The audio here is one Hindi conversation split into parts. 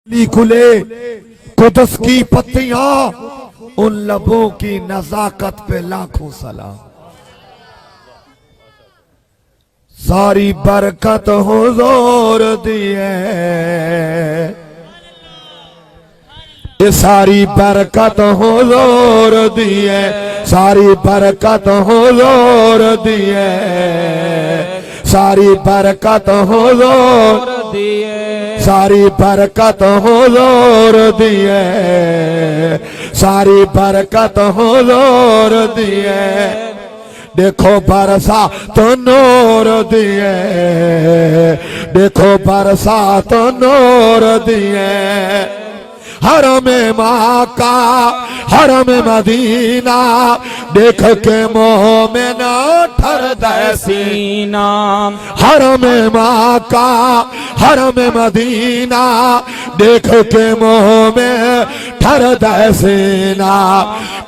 खुले कुदस की पत्तियां उन लबों की नजाकत पे लाखों सलाम। सारी बरकत हुजूर दी है, ये सारी बरकत हुजूर दी है, सारी बरकत हुजूर दी है, सारी बरकत हुजूर दी है, सारी बरकत हुजूर दी है, सारी बरकत हुजूर दी है। देखो बरसा तो नूर दिए, देखो बरसा तो नूर दिए। हरम मक्का हरम मदीना देख के मोमिन ठर दे सीना। हरम मक्का हरम मदीना देख के मोमिन ठर दे सीना।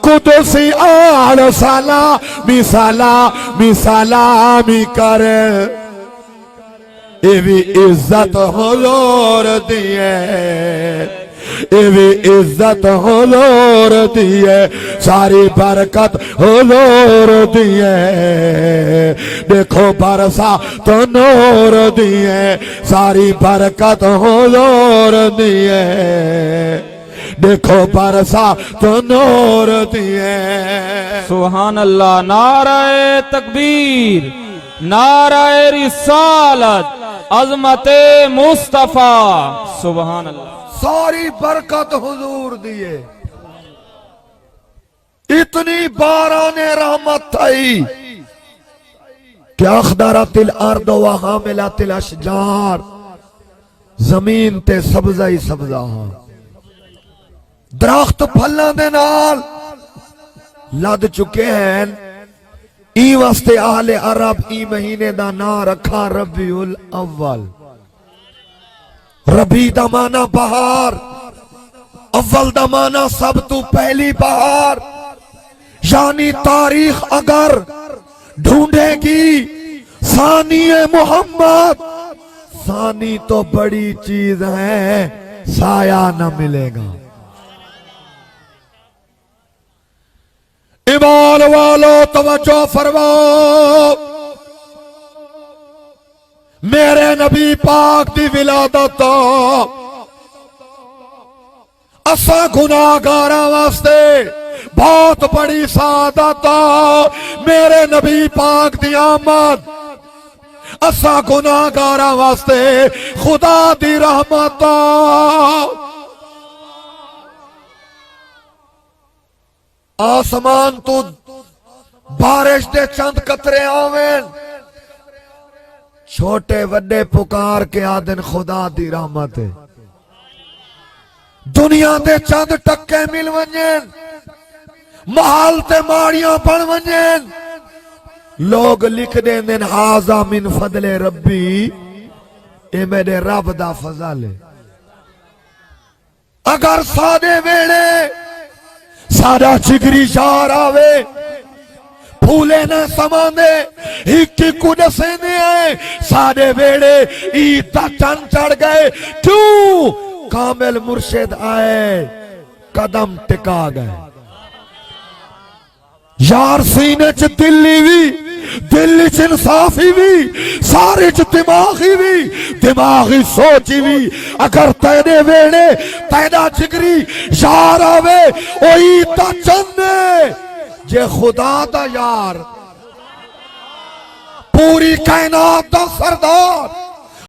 कुदसी आल सलामी सलामी करे, ये भी इज्जत हुजूर दी है, ये भी इज्जत हुजूर दी है, सारी बरकत हुजूर दी है। देखो बरसा तो नूर दी है, सारी बरकत हुजूर दी है। देखो बरसा तो नूर दिए। सुभान अल्लाह। नाराए तकबीर, नाराए रिसालत, अजमते मुस्तफा। सुभान अल्लाह। सारी बरकत हुजूर दिए। इतनी बाराने रहमत थी कि अखदरतिल अर्द व हामिलतिल अशजार, जमीन ते सब्जा ही सब्जा, दरख्त फलों दे नाल लद चुके हैं। ई वास्ते आहले अरब ई महीने दा ना रखा रबीउल अव्वल। रबी दा माना बहार, अव्वल दा माना सब तू पहली बहार। यानी तारीख अगर ढूंढेगी सानिए मोहम्मद, सानी तो बड़ी चीज है, साया न मिलेगा। ईमान वालो तवज्जो फरमाओ, मेरे नबी पाक दी विलादत असा गुनाहगारा वास्ते बहुत बड़ी सादत। मेरे नबी पाक दी आमद असा गुनाहगारा वास्ते खुदा दी रहमत। आसमान तो बारिश दे चंद कतरे आवेन, छोटे वड्डे पुकार के आदन खुदा दी रहमत है। दुनिया दे चंद टक्के मिल वंजन, महल ते माड़ियां बन वंजन, लोग लिख देंदे हाजा मिन फदले रब्बी, ए मेरे रब दा फजल है। अगर सादे वेड़े सारा जिगरी जार आवे, फूले न समांदे हिक कुदसे ने आए, सारे वेड़े ईद दा चंद चढ़ गए। क्यों? कामिल मुर्शिद आए, कदम टिका गए। यार सीने च दिल्ली भी, दिल्ली च इंसाफी भी, सारे च दिमागी भी, दिमागी सोची भी। अगर तेरे वेड़े तेरा जिगरी यार आवे, ओही ता चंदे जे खुदा दा यार, पूरी कायनात दा सरदार,